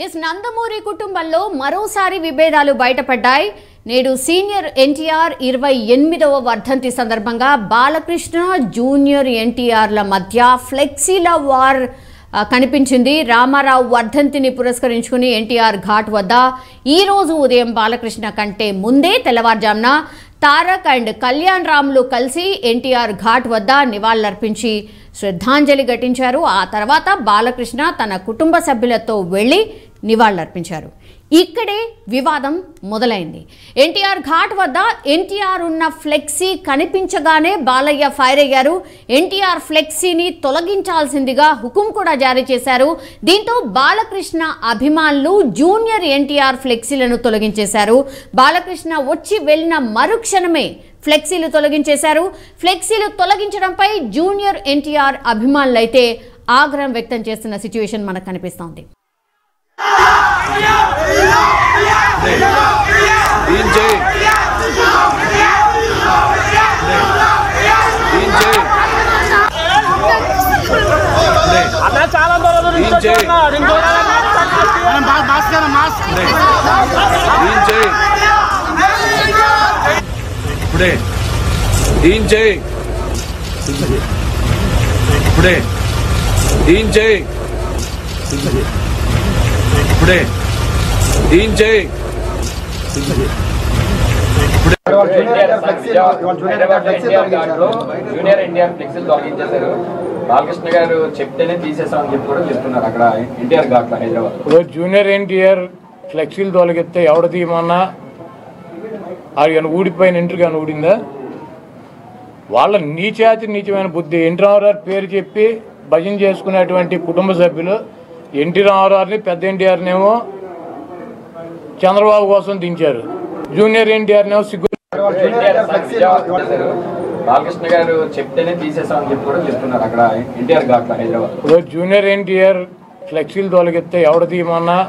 Yes Nandamuri కుటుంబంలో మరోసారి విభేదాలు బయటపడ్డాయి. నేడు సీనియర్ ఎన్టీఆర్ 28వ వర్ధంతి సందర్భంగా బాలకృష్ణ జూనియర్ ఎన్టీఆర్ల మధ్య ఫ్లెక్సీల వార్ కనిపించింది. రామారావు వర్ధంతిని పురస్కరించుకుని ఎన్టీఆర్ ఘాట్ వద్ద ఈ రోజు ఉదయం బాలకృష్ణ కంటే ముందే తెల్లవారుజామున తారక్ అండ్ కళ్యాణ్ రాములు కలిసి ఎన్టీఆర్ ఘాట్ వద్ద నివాళులర్పించి శ్రద్ధాంజలి ఘటించారు. ఆ తర్వాత బాలకృష్ణ తన కుటుంబ సభ్యులతో వెళ్లి నివాళులర్పించారు. ఇక్కడే వివాదం మొదలైంది. ఎన్టీఆర్ ఘాట్ వద్ద ఎన్టీఆర్ ఉన్న ఫ్లెక్సీ కనిపించగానే బాలయ్య ఫైర్ అయ్యారు. ఎన్టీఆర్ ఫ్లెక్సీని తొలగించాల్సిందిగా హుకుం కూడా జారీ చేశారు. దీంతో బాలకృష్ణ అభిమానులు జూనియర్ ఎన్టీఆర్ ఫ్లెక్సీలను తొలగించేశారు. బాలకృష్ణ వచ్చి వెళ్లిన మరుక్షణమే ఫ్లెక్సీలు తొలగించేశారు. ఫ్లెక్సీలు తొలగించడంపై జూనియర్ ఎన్టీఆర్ అభిమానులైతే ఆగ్రహం వ్యక్తం చేస్తున్న సిచ్యువేషన్ మనకు కనిపిస్తోంది. జూనియర్ ఎన్టీఆర్ ఫ్లెక్సీలు తొలగించేశారు. బాలకృష్ణ గారు చెప్తేనే తీసేసామని చెప్పి కూడా చెప్తున్నారు అక్కడ ఎన్టీఆర్ ఘాట్లో హైదరాబాద్. జూనియర్ ఎన్టీఆర్ ఫ్లెక్సీలు తొలగిస్తే ఎవడ తీయమన్నా అది కానీ ఊడిపోయిన ఇంటర్ కానీ ఊడిందా? వాళ్ళ నీచమైన బుద్ధి. ఎన్టీ రామారావు పేరు చెప్పి భజన చేసుకునేటువంటి కుటుంబ సభ్యులు ఎన్టీ రామారావుని పెద్ద ఎన్టీఆర్నేమో చంద్రబాబు కోసం దించారు. జూనియర్ ఎన్టీఆర్నేమో సిగ్గు. బాలకృష్ణ గారు చెప్తేనే తీసేసామని చెప్పి కూడా చెప్తున్నారు అక్కడ ఎన్టీఆర్ ఘాట్లో హైదరాబాద్. జూనియర్ ఎన్టీఆర్ ఫ్లెక్సీలు తొలగిస్తే ఎవడ తీయమన్నా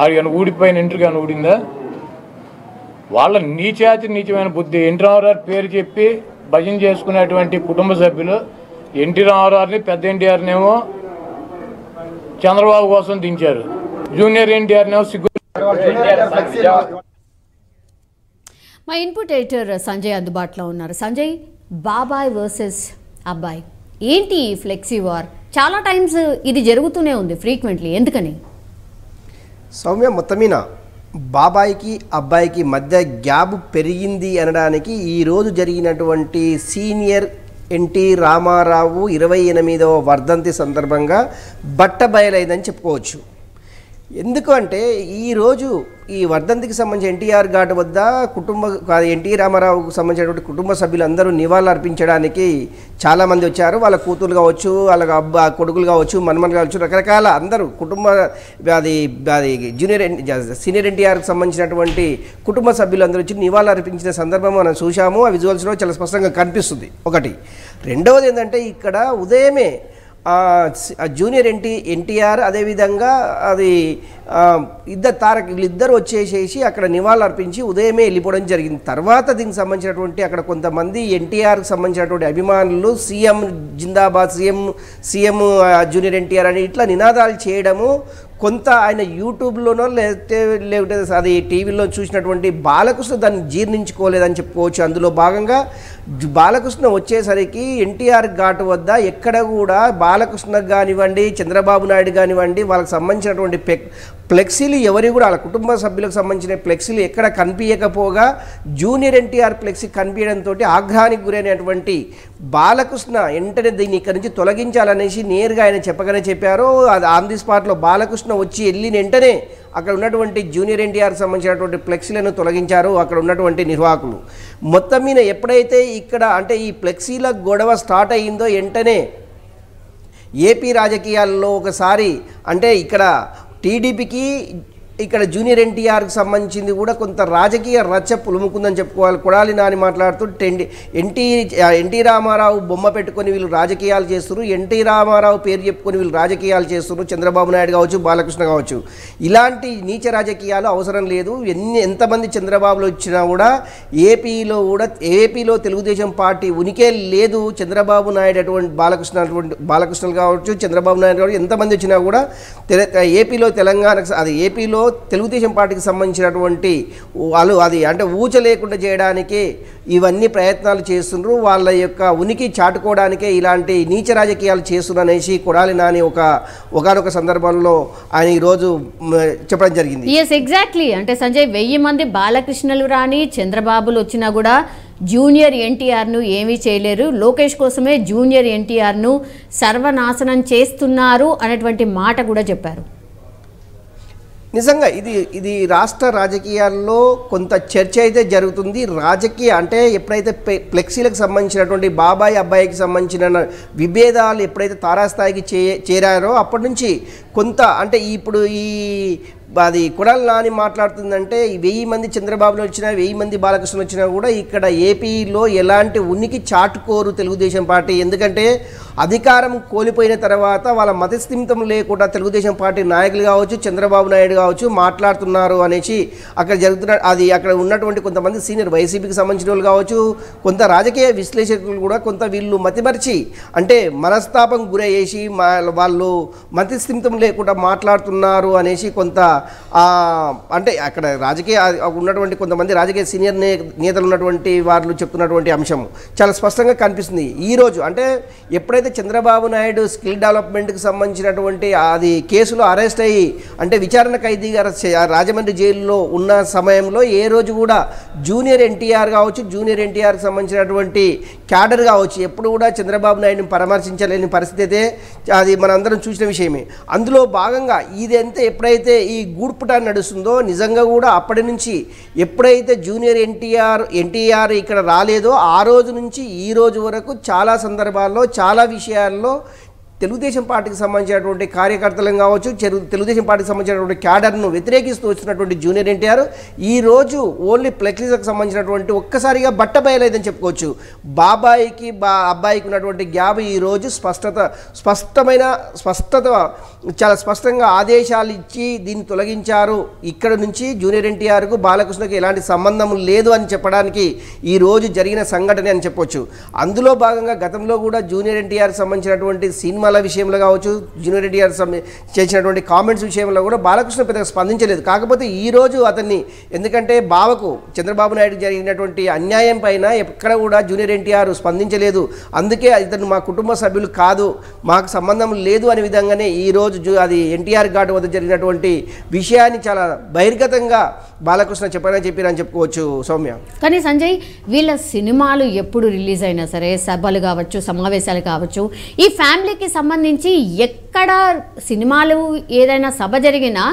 అది కానీ ఊడిపోయిన ఇంటర్ కానీ ఊడిందా? వాళ్ళ నీచమైన బుద్ధి. ఎన్టీ రామారావు పేరు చెప్పి భజన చేసుకునేటువంటి కుటుంబ సభ్యులు ఎన్టీ రామారావుని పెద్ద ఎన్టీఆర్నేమో చంద్రబాబు కోసం దించారు. జూనియర్ ఎన్టీఆర్నేమో సిగ్గు. మా ఇన్పుట్ ఎడిటర్ సంజయ్ అందుబాటులో ఉన్నారు. సంజయ్, బాబాయ్ వర్సెస్ అబ్బాయి ఏంటి ఫ్లెక్సీ వార్? చాలా టైమ్స్ ఇది జరుగుతూనే ఉంది ఫ్రీక్వెంట్లీ, ఎందుకని? సౌమ్య, మొత్తమీన బాబాయికి అబ్బాయికి మధ్య గ్యాప్ పెరిగింది అనడానికి ఈరోజు జరిగినటువంటి సీనియర్ ఎన్టీ రామారావు 28వ వర్ధంతి సందర్భంగా బట్టబయలైందని చెప్పుకోవచ్చు. ఎందుకు అంటే ఈరోజు ఈ వర్ధంతికి సంబంధించి ఎన్టీఆర్ ఘాట్ వద్ద ఎన్టీ రామారావుకు సంబంధించినటువంటి కుటుంబ సభ్యులందరూ నివాళులు అర్పించడానికి చాలామంది వచ్చారు. వాళ్ళ కూతురు కావచ్చు, వాళ్ళ కొడుకులు కావచ్చు, మన్మన్లు కావచ్చు, రకరకాల అందరూ అది సీనియర్ ఎన్టీఆర్కి సంబంధించినటువంటి కుటుంబ సభ్యులందరూ వచ్చి నివాళులు అర్పించిన సందర్భం మనం చూసాము. ఆ విజువల్స్లో చాలా స్పష్టంగా కనిపిస్తుంది. ఒకటి. రెండవది ఏంటంటే ఇక్కడ ఉదయమే జూనియర్ ఎన్టీఆర్ అదేవిధంగా అది తారక్ వీళ్ళిద్దరు వచ్చేసేసి అక్కడ నివాళులు అర్పించి ఉదయమే వెళ్ళిపోవడం జరిగింది. తర్వాత దీనికి సంబంధించినటువంటి అక్కడ కొంతమంది ఎన్టీఆర్కి సంబంధించినటువంటి అభిమానులు సీఎం జిందాబాద్, సీఎం జూనియర్ ఎన్టీఆర్ అని ఇట్లా నినాదాలు చేయడము, కొంత ఆయన యూట్యూబ్లోనో లేకపోతే అది టీవీలో చూసినటువంటి బాలకృష్ణ దాన్ని జీర్ణించుకోలేదని చెప్పుకోవచ్చు. అందులో భాగంగా బాలకృష్ణ వచ్చేసరికి ఎన్టీఆర్ ఘాట్ వద్ద ఎక్కడ కూడా బాలకృష్ణకు కానివ్వండి, చంద్రబాబు నాయుడు కానివ్వండి, వాళ్ళకి సంబంధించినటువంటి ఫ్లెక్సీలు ఎవరి కూడా వాళ్ళ కుటుంబ సభ్యులకు సంబంధించిన ఫ్లెక్సీలు ఎక్కడ కనిపించకపోగా జూనియర్ ఎన్టీఆర్ ఫ్లెక్సీ కనిపించడంతో ఆగ్రహానికి గురైనటువంటి బాలకృష్ణ వెంటనే దీన్ని ఇక్కడి నుంచి తొలగించాలనేసి నేరుగా ఆయన చెప్పగానే చెప్పారు. అది ఆన్ ది స్పాట్లో బాలకృష్ణ వచ్చి వెళ్ళిన వెంటనే అక్కడ ఉన్నటువంటి జూనియర్ ఎన్టీఆర్కి సంబంధించినటువంటి ఫ్లెక్సీలను తొలగించారు అక్కడ ఉన్నటువంటి నిర్వాహకులు. మొత్తం మీద ఎప్పుడైతే ఇక్కడ అంటే ఈ ఫ్లెక్సీల గొడవ స్టార్ట్ అయ్యిందో వెంటనే ఏపీ రాజకీయాల్లో ఒకసారి అంటే ఇక్కడ టీడీపీకి ఇక్కడ జూనియర్ ఎన్టీఆర్కి సంబంధించింది కూడా కొంత రాజకీయ రచ్చ పులుముకుందని చెప్పుకోవాలి. కొడాలి నాని మాట్లాడుతూ ఎన్టీ రామారావు బొమ్మ పెట్టుకొని వీళ్ళు రాజకీయాలు చేస్తున్నారు, ఎన్టీ రామారావు పేరు చెప్పుకొని వీళ్ళు రాజకీయాలు చేస్తున్నారు, చంద్రబాబు నాయుడు కావచ్చు, బాలకృష్ణ కావచ్చు. ఇలాంటి నీచ రాజకీయాలు అవసరం లేదు. ఎంతమంది చంద్రబాబులు వచ్చినా కూడా ఏపీలో తెలుగుదేశం పార్టీ ఉనికే లేదు. చంద్రబాబు నాయుడు అటువంటి బాలకృష్ణలు కావచ్చు, చంద్రబాబు నాయుడు కావచ్చు, ఎంతమంది వచ్చినా కూడా ఏపీలో ఏపీలో తెలుగుదేశం పార్టీకి సంబంధించినటువంటి వాళ్ళు అంటే ఊచ లేకుండా చేయడానికి ఇవన్నీ ప్రయత్నాలు చేస్తున్నారు. వాళ్ళ యొక్క ఉనికి చాటుకోవడానికే ఇలాంటి నీచ రాజకీయాలు చేస్తున్నారు అనేసి కొడాలి నాని ఒకనొక సందర్భంలో ఆయన ఈరోజు చెప్పడం జరిగింది. ఎగ్జాక్ట్లీ. అంటే సంజయ్ 1000 మంది బాలకృష్ణలు రాని చంద్రబాబులు వచ్చినా కూడా జూనియర్ ఎన్టీఆర్ను ఏమీ చేయలేరు. లోకేష్ కోసమే జూనియర్ ఎన్టీఆర్ను సర్వనాశనం చేస్తున్నారు అనేటువంటి మాట కూడా చెప్పారు. నిజంగా ఇది రాష్ట్ర రాజకీయాల్లో కొంత చర్చ అయితే జరుగుతుంది. అంటే ఎప్పుడైతే ఫ్లెక్సీలకు సంబంధించినటువంటి బాబాయ్ అబ్బాయికి సంబంధించిన విభేదాలు ఎప్పుడైతే తారాస్థాయికి చేరారో అప్పటి నుంచి కొంత అంటే ఇప్పుడు అది కొడాలి నాని మాట్లాడుతుందంటే 1000 మంది చంద్రబాబులు వచ్చినా 1000 మంది బాలకృష్ణ వచ్చినా కూడా ఇక్కడ ఏపీలో ఎలాంటి ఉనికి చాటుకోరు తెలుగుదేశం పార్టీ. ఎందుకంటే అధికారం కోల్పోయిన తర్వాత వాళ్ళ మతస్థిమితం లేకుండా తెలుగుదేశం పార్టీ నాయకులు కావచ్చు, చంద్రబాబు నాయుడు కావచ్చు మాట్లాడుతున్నారు అనేసి అక్కడ జరుగుతున్న అక్కడ ఉన్నటువంటి కొంతమంది సీనియర్ వైసీపీకి సంబంధించిన వాళ్ళు కావచ్చు, కొంత రాజకీయ విశ్లేషకులు కూడా కొంత వీళ్ళు మతిమరిచి అంటే మనస్తాపం గురయ్యేసి వాళ్ళు మతస్థిమితం లేకుండా మాట్లాడుతున్నారు అనేసి కొంత అంటే అక్కడ రాజకీయ ఉన్నటువంటి కొంతమంది రాజకీయ సీనియర్ నేతలు ఉన్నటువంటి వాళ్ళు చెప్తున్నటువంటి అంశం చాలా స్పష్టంగా కనిపిస్తుంది. ఈరోజు అంటే ఎప్పుడైతే చంద్రబాబు నాయుడు స్కిల్ డెవలప్మెంట్కి సంబంధించినటువంటి అది కేసులో అరెస్ట్ అయ్యి అంటే విచారణ ఖైదీగా రాజమండ్రి జైల్లో ఉన్న సమయంలో ఏ రోజు కూడా జూనియర్ ఎన్టీఆర్ కావచ్చు, జూనియర్ ఎన్టీఆర్కి సంబంధించినటువంటి క్యాడర్ కావచ్చు ఎప్పుడు కూడా చంద్రబాబు నాయుడుని పరామర్శించలేని పరిస్థితి అయితే అది మనందరం చూసిన విషయమే. అందులో భాగంగా ఇదంతా ఎప్పుడైతే ఈ గూడ్పుట నడుస్తుందో నిజంగా కూడా అప్పటి నుంచి ఎప్పుడైతే జూనియర్ ఎన్టీఆర్ ఇక్కడ రాలేదో ఆ రోజు నుంచి ఈ రోజు వరకు చాలా సందర్భాల్లో చాలా విషయాల్లో తెలుగుదేశం పార్టీకి సంబంధించినటువంటి కార్యకర్తలను కావచ్చు, తెలుగుదేశం పార్టీకి సంబంధించినటువంటి క్యాడర్ను వ్యతిరేకిస్తూ వచ్చినటువంటి జూనియర్ ఎన్టీఆర్ ఈరోజు ఓన్లీ ఫ్లెక్సీలకు సంబంధించినటువంటి ఒక్కసారిగా బట్టబయలేదని చెప్పుకోవచ్చు. బాబాయికి అబ్బాయికి ఉన్నటువంటి గ్యాప్ ఈరోజు స్పష్టత చాలా స్పష్టంగా ఆదేశాలు ఇచ్చి దీన్ని తొలగించారు. ఇక్కడ నుంచి జూనియర్ ఎన్టీఆర్కు బాలకృష్ణకు ఎలాంటి సంబంధం లేదు అని చెప్పడానికి ఈరోజు జరిగిన సంఘటన అని చెప్పొచ్చు. అందులో భాగంగా గతంలో కూడా జూనియర్ ఎన్టీఆర్కి సంబంధించినటువంటి సినిమాల విషయంలో కావచ్చు, జూనియర్ ఎన్టీఆర్ చేసినటువంటి కామెంట్స్ విషయంలో కూడా బాలకృష్ణ పెద్దగా స్పందించలేదు. కాకపోతే ఈరోజు అతన్ని ఎందుకంటే బావకు చంద్రబాబు నాయుడు జరిగినటువంటి అన్యాయం పైన ఎక్కడ కూడా జూనియర్ ఎన్టీఆర్ స్పందించలేదు. అందుకే ఇతను మా కుటుంబ సభ్యులు కాదు, మాకు సంబంధం లేదు అనే విధంగానే ఈరోజు అది ఎన్టీఆర్ ఘాట్ వద్ద జరిగినటువంటి విషయాన్ని చాలా బహిర్గతంగా బాలకృష్ణ చెప్పారని చెప్పుకోవచ్చు సౌమ్య. కానీ సంజయ్ వీళ్ళ సినిమాలు ఎప్పుడు రిలీజ్ అయినా సరే సభలు కావచ్చు, సమావేశాలు కావచ్చు, ఈ ఫ్యామిలీకి సంబంధించి ఎక్కడ సినిమాలు ఏదైనా సభ జరిగినా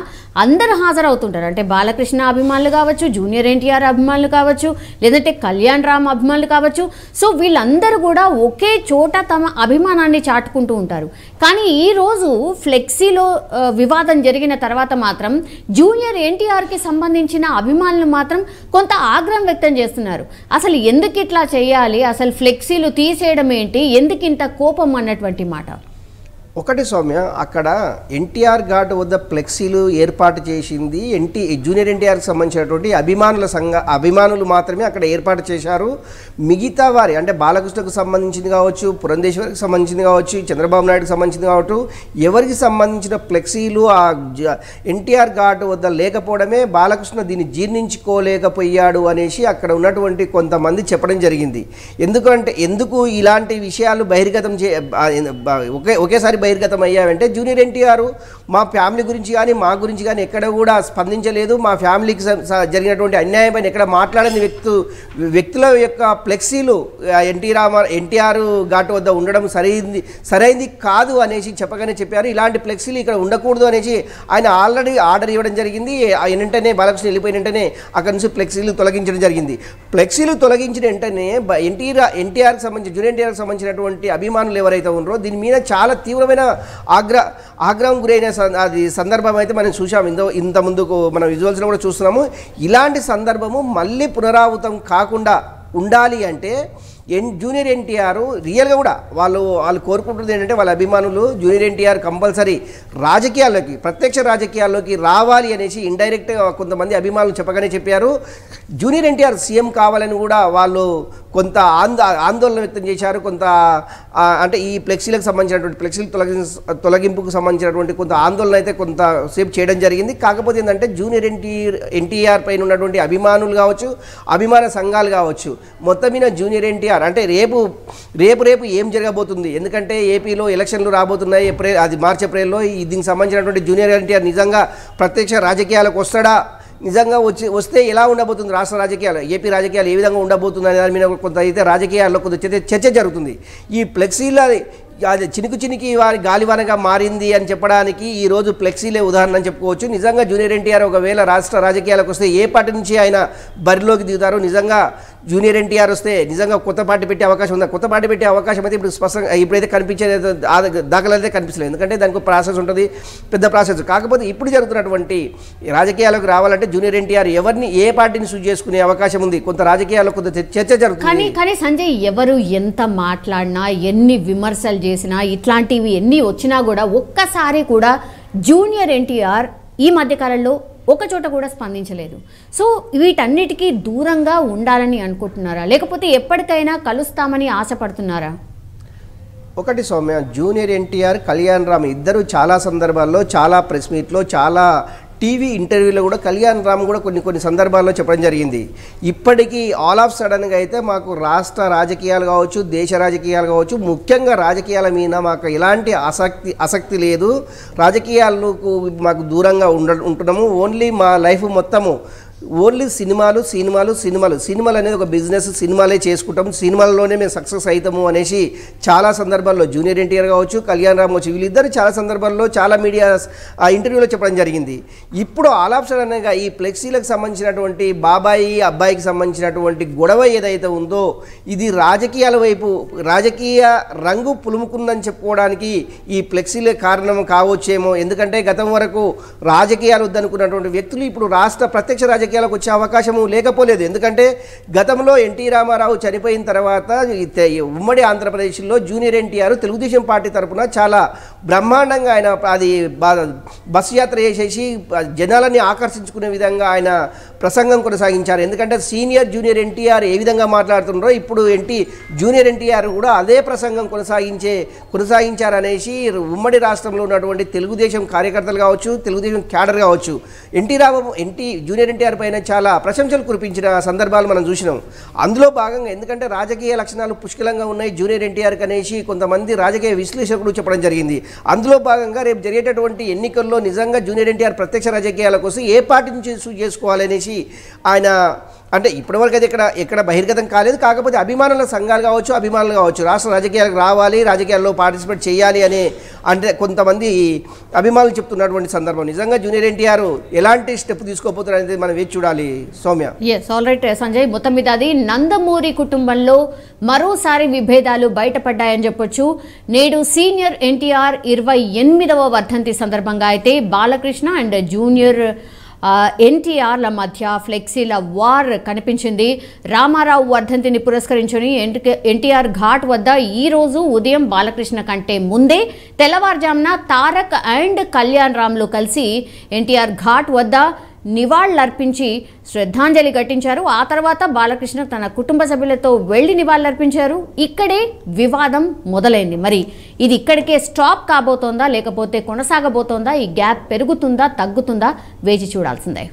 అందరూ హాజరవుతుంటారు. అంటే బాలకృష్ణ అభిమానులు కావచ్చు, జూనియర్ ఎన్టీఆర్ అభిమానులు కావచ్చు, లేదంటే కళ్యాణ్ రామ్ అభిమానులు కావచ్చు. సో వీళ్ళందరూ కూడా ఒకే చోట తమ అభిమానాన్ని చాటుకుంటూ ఉంటారు. కానీ ఈరోజు ఫ్లెక్సీలో వివాదం జరిగిన తర్వాత మాత్రం జూనియర్ ఎన్టీఆర్కి సంబంధించిన అభిమానులు మాత్రం కొంత ఆగ్రహం వ్యక్తం చేస్తున్నారు. అసలు ఎందుకు ఇట్లా చేయాలి, అసలు ఫ్లెక్సీలు తీసేయడం ఏంటి, ఎందుకు ఇంత కోపం అన్నటువంటి మాట. ఒకటి సౌమ్య, అక్కడ ఎన్టీఆర్ ఘాట్ వద్ద ఫ్లెక్సీలు ఏర్పాటు చేసింది జూనియర్ ఎన్టీఆర్కి సంబంధించినటువంటి అభిమానులు మాత్రమే అక్కడ ఏర్పాటు చేశారు. మిగతా వారి అంటే బాలకృష్ణకు సంబంధించింది కావచ్చు, పురంధేశ్వరికి సంబంధించింది కావచ్చు, చంద్రబాబు నాయుడుకి సంబంధించింది కావచ్చు, ఎవరికి సంబంధించిన ఫ్లెక్సీలు ఆ ఎన్టీఆర్ ఘాట్ వద్ద లేకపోవడమే బాలకృష్ణ దీన్ని జీర్ణించుకోలేకపోయాడు అనేసి అక్కడ ఉన్నటువంటి కొంతమంది చెప్పడం జరిగింది. ఎందుకు ఇలాంటి విషయాలు బహిర్గతం ఒకేసారి బహిర్గతం అయ్యావంటే జూనియర్ ఎన్టీఆర్ మా ఫ్యామిలీ గురించి కానీ మా గురించి కానీ ఎక్కడ కూడా స్పందించలేదు, మా ఫ్యామిలీకి జరిగినటువంటి అన్యాయం పైన ఎక్కడ మాట్లాడని వ్యక్తుల యొక్క ఫ్లెక్సీలు ఎన్టీఆర్ ఘాట్ వద్ద ఉండడం సరైంది కాదు అనేసి చెప్పగానే చెప్పారు. ఇలాంటి ఫ్లెక్సీలు ఇక్కడ ఉండకూడదు అనేసి ఆయన ఆల్రెడీ ఆర్డర్ ఇవ్వడం జరిగింది. వెంటనే బాలకృష్ణ వెళ్ళిపోయిన వెంటనే అక్కడి నుంచి ఫ్లెక్సీలు తొలగించడం జరిగింది. ఫ్లెక్సీలు తొలగించిన వెంటనే జూనియర్ ఎన్టీఆర్కి సంబంధించినటువంటి అభిమానులు ఎవరైతే ఉన్నారో దీని మీద చాలా తీవ్రమైన తీవ్రమైన ఆగ్రహం గురైన అది సందర్భం అయితే మనం చూసాం. ఇంత ముందుకు మనం విజువల్స్లో కూడా చూస్తున్నాము. ఇలాంటి సందర్భము మళ్ళీ పునరావృతం కాకుండా ఉండాలి అంటే జూనియర్ ఎన్టీఆర్ రియల్గా కూడా వాళ్ళు కోరుకుంటుంది ఏంటంటే వాళ్ళ అభిమానులు జూనియర్ ఎన్టీఆర్ కంపల్సరీ రాజకీయాల్లోకి ప్రత్యక్ష రాజకీయాల్లోకి రావాలి అనేసి ఇండైరెక్ట్గా కొంతమంది అభిమానులు చెప్పగానే చెప్పారు. జూనియర్ ఎన్టీఆర్ సీఎం కావాలని కూడా వాళ్ళు కొంత ఆందోళన వ్యక్తం చేశారు. కొంత అంటే ఈ ఫ్లెక్సీలకు సంబంధించినటువంటి ఫ్లెక్సీల తొలగింపుకు సంబంధించినటువంటి కొంత ఆందోళన అయితే కొంతసేపు చేయడం జరిగింది. కాకపోతే ఏంటంటే జూనియర్ ఎన్టీఆర్ పైన ఉన్నటువంటి అభిమానులు కావచ్చు, అభిమాన సంఘాలు కావచ్చు, మొత్తం మీద జూనియర్ ఎన్టీఆర్ అంటే రేపు ఏం జరగబోతుంది, ఎందుకంటే ఏపీలో ఎలక్షన్లు రాబోతున్నాయి అది మార్చి ఏప్రిల్లో. దీనికి సంబంధించినటువంటి జూనియర్ ఎన్టీఆర్ నిజంగా ప్రత్యక్ష రాజకీయాలకు వస్తాడా, నిజంగా వస్తే ఎలా ఉండబోతుంది రాష్ట్ర రాజకీయాలు, ఏపీ రాజకీయాలు ఏ విధంగా ఉండబోతుంది అనే దాని మీద కొంత అయితే రాజకీయాల్లో కొంత చర్చ జరుగుతుంది. ఈ ఫ్లెక్సీల అది చినికి వారి గాలివానగా మారింది అని చెప్పడానికి ఈరోజు ఫ్లెక్సీలే ఉదాహరణ అని చెప్పుకోవచ్చు. నిజంగా జూనియర్ ఎన్టీఆర్ ఒకవేళ రాష్ట్ర రాజకీయాలకు వస్తే ఏ పార్టీ నుంచి ఆయన బరిలోకి దిగుతారో, నిజంగా జూనియర్ ఎన్టీఆర్ వస్తే నిజంగా కొత్త పార్టీ పెట్టే అవకాశం ఉందా? కొత్త పార్టీ పెట్టే అవకాశం అయితే ఇప్పుడు స్పష్టంగా ఇప్పుడైతే కనిపించే దాఖలు అయితే కనిపించలేదు, ఎందుకంటే దానికి ప్రాసెస్ ఉంటుంది, పెద్ద ప్రాసెస్. కాకపోతే ఇప్పుడు జరుగుతున్నటువంటి రాజకీయాలకు రావాలంటే జూనియర్ ఎన్టీఆర్ ఎవరిని ఏ పార్టీని సూజ్ చేసుకునే అవకాశం ఉంది, కొంత రాజకీయాల్లో కొంత చర్చ జరుగుతుంది. కానీ సంజయ్, ఎవరు ఎంత మాట్లాడినా, ఎన్ని విమర్శలు చేసినా, ఇట్లాంటివి ఎన్ని వచ్చినా కూడా ఒక్కసారి కూడా జూనియర్ ఎన్టీఆర్ ఈ మధ్యకాలంలో ఒక చోట కూడా స్పందించలేదు. సో వీటన్నిటికీ దూరంగా ఉండాలని అనుకుంటున్నారా, లేకపోతే ఎప్పటికైనా కలుస్తామని ఆశపడుతున్నారా? ఒకటి సౌమ్య, జూనియర్ ఎన్టీఆర్, కళ్యాణ్ రామ్ ఇద్దరు చాలా సందర్భాల్లో, చాలా ప్రెస్ మీట్లో, చాలా టీవీ ఇంటర్వ్యూలో కూడా కళ్యాణ్ రామ్ కూడా కొన్ని సందర్భాల్లో చెప్పడం జరిగింది. ఇప్పటికీ ఆల్ ఆఫ్ సడన్గా అయితే మాకు రాష్ట్ర రాజకీయాలు కావచ్చు, దేశ రాజకీయాలు కావచ్చు, ముఖ్యంగా రాజకీయాల మీద మాకు ఎలాంటి ఆసక్తి లేదు, రాజకీయాలకు మాకు దూరంగా ఉంటున్నాము, ఓన్లీ మా లైఫ్ మొత్తము ఓన్లీ సినిమాలు అనేది ఒక బిజినెస్, సినిమాలే చేసుకుంటాం, సినిమాల్లోనే మేము సక్సెస్ అవుతాము అనేసి చాలా సందర్భాల్లో జూనియర్ ఎన్టీఆర్ కావచ్చు, కళ్యాణ్ రామ్ కావచ్చు, వీళ్ళిద్దరు చాలా సందర్భాల్లో చాలా మీడియా ఇంటర్వ్యూలో చెప్పడం జరిగింది. ఇప్పుడు ఆల్ ఆఫ్ సడన్గా ఈ ఫ్లెక్సీలకు సంబంధించినటువంటి బాబాయి అబ్బాయికి సంబంధించినటువంటి గొడవ ఏదైతే ఉందో ఇది రాజకీయాల వైపు రాజకీయ రంగు పులుముకుందని చెప్పుకోవడానికి ఈ ఫ్లెక్సీలే కారణం కావచ్చేమో. ఎందుకంటే గతం వరకు రాజకీయాలు వద్దనుకున్నటువంటి వ్యక్తులు ఇప్పుడు రాష్ట్ర ప్రత్యక్ష రాజకీయాలకు వచ్చే అవకాశము లేకపోలేదు. ఎందుకంటే గతంలో ఎన్టీ రామారావు చనిపోయిన తర్వాత ఉమ్మడి ఆంధ్రప్రదేశ్లో జూనియర్ ఎన్టీఆర్ తెలుగుదేశం పార్టీ తరఫున చాలా బ్రహ్మాండంగా ఆయన అది బస్ యాత్ర చేసేసి జనాలని ఆకర్షించుకునే విధంగా ఆయన ప్రసంగం కొనసాగించారు. ఎందుకంటే సీనియర్ జూనియర్ ఎన్టీఆర్ ఏ విధంగా మాట్లాడుతున్నారో ఇప్పుడు జూనియర్ ఎన్టీఆర్ కూడా అదే ప్రసంగం కొనసాగించారనేసి ఉమ్మడి రాష్ట్రంలో ఉన్నటువంటి తెలుగుదేశం కార్యకర్తలు కావచ్చు, తెలుగుదేశం క్యాడర్ కావచ్చు, జూనియర్ ఎన్టీఆర్ పైన చాలా ప్రశంసలు కురిపించిన సందర్భాలు మనం చూసినాం. అందులో భాగంగా ఎందుకంటే రాజకీయ లక్షణాలు పుష్కలంగా ఉన్నాయి జూనియర్ ఎన్టీఆర్కి అనేసి కొంతమంది రాజకీయ విశ్లేషకులు చెప్పడం జరిగింది. అందులో భాగంగా రేపు జరిగేటటువంటి ఎన్నికల్లో నిజంగా జూనియర్ ఎన్టీఆర్ ప్రత్యక్ష రాజకీయాల కోసం ఏ పార్టీ నుంచి చూస్ చేసుకోవాలనేసి ఆయన అంటే ఇప్పటివరకు అయితే ఎక్కడ బహిర్గతం కాలేదు. కాకపోతే అభిమానుల సంఘాలు కావచ్చు, రాష్ట్ర రాజకీయాలకు రావాలి, రాజకీయాల్లో పార్టిసిపేట్ చేయాలి అని అంటే కొంతమంది అభిమానులు చెప్తున్నటువంటి సందర్భం. నిజంగా జూనియర్ ఎన్టీఆర్ ఎలాంటి స్టెప్ తీసుకోపోతారు అనేది మనం వేచి చూడాలి Soumya. Yes, all right Sanjay. మొత్తం మీద అది నందమూరి కుటుంబంలో మరోసారి విభేదాలు బయటపడ్డాయని చెప్పొచ్చు. నేడు సీనియర్ ఎన్టీఆర్ 28వ వర్ధంతి సందర్భంగా అయితే బాలకృష్ణ అండ్ జూనియర్ ఎన్టీఆర్ల మధ్య ఫ్లెక్సీల వార్ కనిపించింది. రామారావు వర్ధంతిని పురస్కరించుని ఎన్టీఆర్ ఘాట్ వద్ద ఈరోజు ఉదయం బాలకృష్ణ కంటే ముందే తెల్లవారుజామున తారక్ అండ్ కళ్యాణ్ రామ్లు కలిసి ఎన్టీఆర్ ఘాట్ వద్ద నివాళులర్పించి శ్రద్ధాంజలి ఘటించారు. ఆ తర్వాత బాలకృష్ణ తన కుటుంబ సభ్యులతో వెళ్లి నివాళులర్పించారు. ఇక్కడే వివాదం మొదలైంది. మరి ఇది ఇక్కడికే స్టాప్ కాబోతోందా, లేకపోతే కొనసాగబోతోందా? ఈ గ్యాప్ పెరుగుతుందా, తగ్గుతుందా? వేచి చూడాల్సిందే.